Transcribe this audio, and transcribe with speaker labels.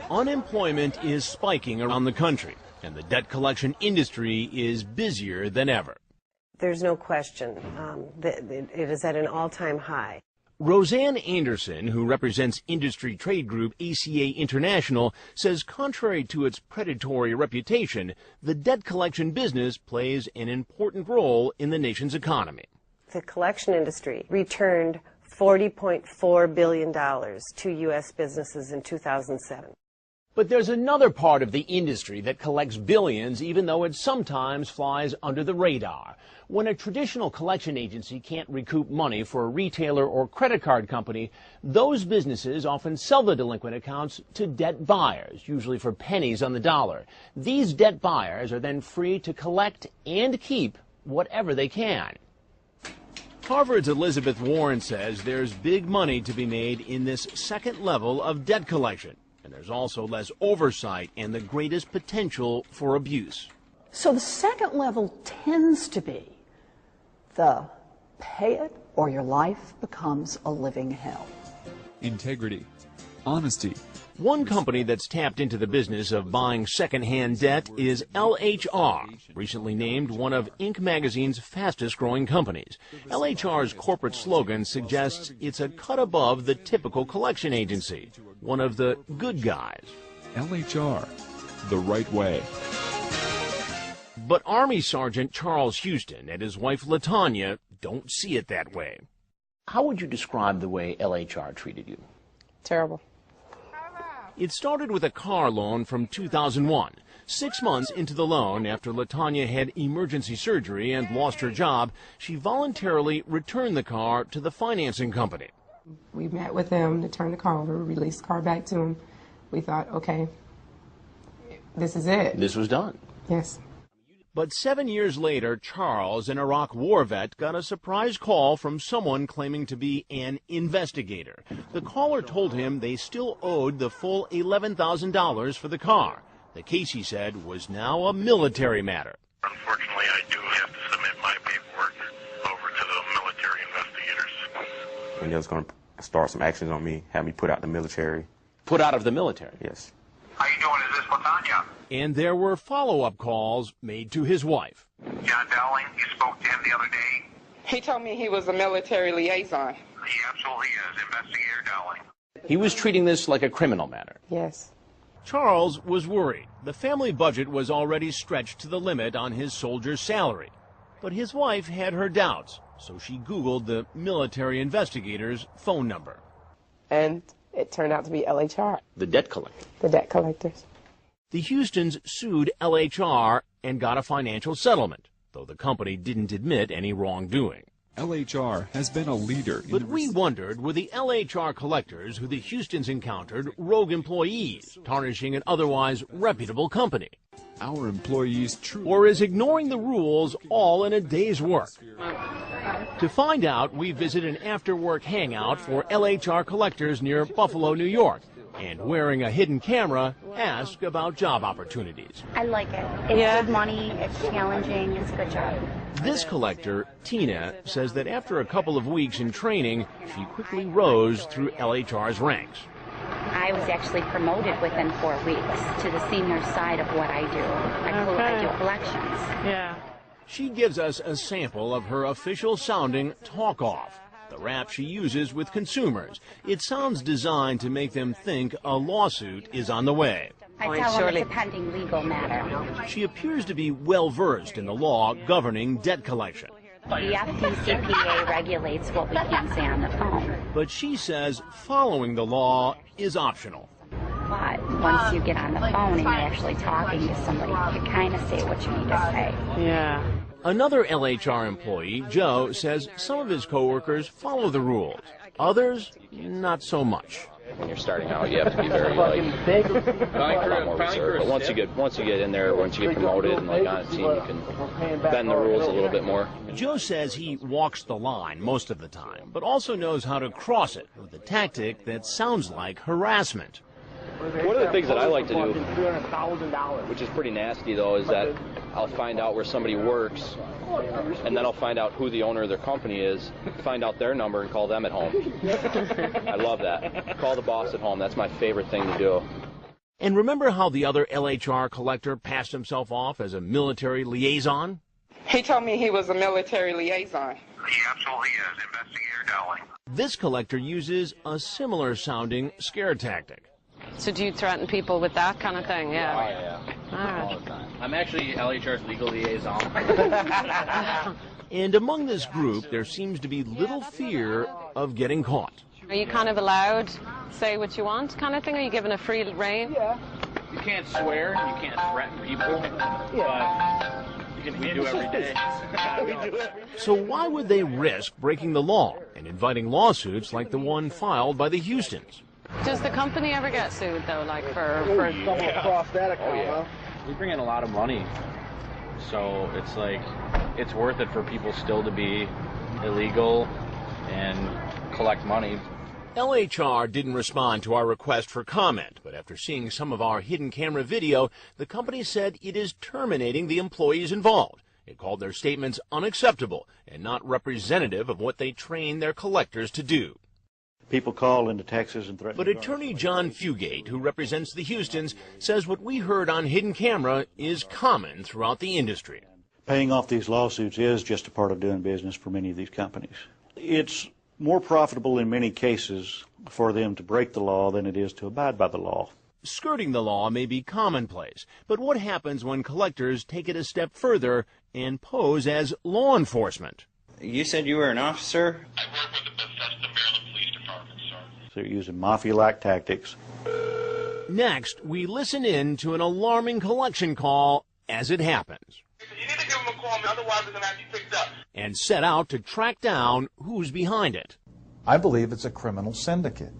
Speaker 1: Unemployment is spiking around the country, and the debt collection industry is busier than ever.
Speaker 2: There's no question that it is at an all-time high.
Speaker 1: Roseanne Anderson, who represents industry trade group ACA International, says contrary to its predatory reputation, the debt collection business plays an important role in the nation's economy.
Speaker 2: The collection industry returned $40.4 billion to U.S. businesses in 2007.
Speaker 1: But there's another part of the industry that collects billions, even though it sometimes flies under the radar. When a traditional collection agency can't recoup money for a retailer or credit card company, those businesses often sell the delinquent accounts to debt buyers, usually for pennies on the dollar. These debt buyers are then free to collect and keep whatever they can. Harvard's Elizabeth Warren says there's big money to be made in this second level of debt collection. And there's also less oversight and the greatest potential for abuse.
Speaker 3: So the second level tends to be the pay it or your life becomes a living hell.
Speaker 4: Integrity, honesty.
Speaker 1: One company that's tapped into the business of buying secondhand debt is LHR, recently named one of Inc. magazine's fastest growing companies. LHR's corporate slogan suggests it's a cut above the typical collection agency, one of the good guys.
Speaker 4: LHR, the right way.
Speaker 1: But Army Sergeant Charles Houston and his wife LaTanya don't see it that way. How would you describe the way LHR treated you?
Speaker 5: Terrible.
Speaker 1: It started with a car loan from 2001. 6 months into the loan, after LaTanya had emergency surgery and lost her job, she voluntarily returned the car to the financing company.
Speaker 5: We met with them to turn the car over, release the car back to them. We thought, okay, this is it.
Speaker 1: This was done.
Speaker 5: Yes.
Speaker 1: But 7 years later, Charles, an Iraq war vet, got a surprise call from someone claiming to be an investigator. The caller told him they still owed the full $11,000 for the car. The case, he said, was now a military matter.
Speaker 6: Unfortunately, I do have to submit my paperwork over to the military investigators.
Speaker 7: And they was going to start some actions on me, have me put out the military.
Speaker 1: Put out of the military?
Speaker 7: Yes.
Speaker 6: How you doing? Is this LaTanya?
Speaker 1: And there were follow-up calls made to his wife.
Speaker 6: John Dowling, you spoke to him the other day?
Speaker 5: He told me he was a military liaison.
Speaker 6: He absolutely is, Investigator Dowling.
Speaker 1: He was treating this like a criminal matter.
Speaker 5: Yes.
Speaker 1: Charles was worried. The family budget was already stretched to the limit on his soldier's salary. But his wife had her doubts, so she Googled the military investigator's phone number.
Speaker 5: And it turned out to be LHR.
Speaker 1: The debt collector.
Speaker 5: The debt collectors.
Speaker 1: The Houstons sued LHR and got a financial settlement, though the company didn't admit any wrongdoing.
Speaker 4: LHR has been a leader.
Speaker 1: But we wondered, were the LHR collectors who the Houstons encountered rogue employees, tarnishing an otherwise reputable company?
Speaker 4: Our employees truly.
Speaker 1: Or is ignoring the rules all in a day's work? To find out, we visit an after-work hangout for LHR collectors near Buffalo, New York. And wearing a hidden camera, ask about job opportunities.
Speaker 8: I like it. It's good money, it's challenging, it's a good job.
Speaker 1: This collector, Tina, says that after a couple of weeks in training, she quickly rose through LHR's ranks.
Speaker 8: I was actually promoted within 4 weeks to the senior side of what I do. I do collections.
Speaker 5: Yeah.
Speaker 1: She gives us a sample of her official-sounding talk-off, the rap she uses with consumers. It sounds designed to make them think a lawsuit is on the way.
Speaker 8: I tell them it's a pending legal matter.
Speaker 1: She appears to be well-versed in the law governing debt collection.
Speaker 8: The FDCPA regulates what we can say on the phone.
Speaker 1: But she says following the law is optional.
Speaker 8: But once you get on the phone and you're actually talking to somebody, you kind of say what you need to say.
Speaker 5: Yeah.
Speaker 1: Another LHR employee, Joe, says some of his coworkers follow the rules. Others, not so much.
Speaker 9: When you're starting out, you have to be very more reserved. But once you get in there, once you get promoted and on a team, you can bend the rules a little bit more.
Speaker 1: Joe says he walks the line most of the time, but also knows how to cross it with a tactic that sounds like harassment.
Speaker 9: One of the things that I like to do, which is pretty nasty though, is that I'll find out where somebody works, and then I'll find out who the owner of their company is, find out their number, and call them at home. I love that. Call the boss at home. That's my favorite thing to do.
Speaker 1: And remember how the other LHR collector passed himself off as a military liaison?
Speaker 10: He told me he was a military liaison.
Speaker 6: He absolutely is, Investigator Dowling.
Speaker 1: This collector uses a similar sounding scare tactic.
Speaker 11: So do you threaten people with that kind of thing? Yeah.
Speaker 9: Oh, yeah.
Speaker 11: All right.
Speaker 9: All the time. I'm actually LHR's legal liaison.
Speaker 1: And among this group, there seems to be little fear of getting caught.
Speaker 11: Are you kind of allowed say what you want kind of thing? Are you given a free rein?
Speaker 9: Yeah. You can't swear, you can't threaten people, but we do every day.
Speaker 1: So why would they risk breaking the law and inviting lawsuits like the one filed by the Houstons?
Speaker 11: Does the company ever get sued, though, like for
Speaker 9: someone across that account? Oh, yeah. We bring in a lot of money, so it's like it's worth it for people still to be illegal and collect money.
Speaker 1: LHR didn't respond to our request for comment, but after seeing some of our hidden camera video, the company said it is terminating the employees involved. It called their statements unacceptable and not representative of what they train their collectors to do.
Speaker 12: People call into Texas and threaten.
Speaker 1: But attorney John Fugate, who represents the Houstons, says what we heard on hidden camera is common throughout the industry.
Speaker 12: Paying off these lawsuits is just a part of doing business for many of these companies. It's more profitable in many cases for them to break the law than it is to abide by the law.
Speaker 1: Skirting the law may be commonplace, but what happens when collectors take it a step further and pose as law enforcement?
Speaker 13: You said you were an officer?
Speaker 6: I work with the Bethesda, Maryland Police Department, sir.
Speaker 12: So they're using mafia-like tactics.
Speaker 1: Next, we listen in to an alarming collection call as it happens.
Speaker 6: You need to give them a call, otherwise they're going to have you picked up.
Speaker 1: And set out to track down who's behind it.
Speaker 14: I believe it's a criminal syndicate.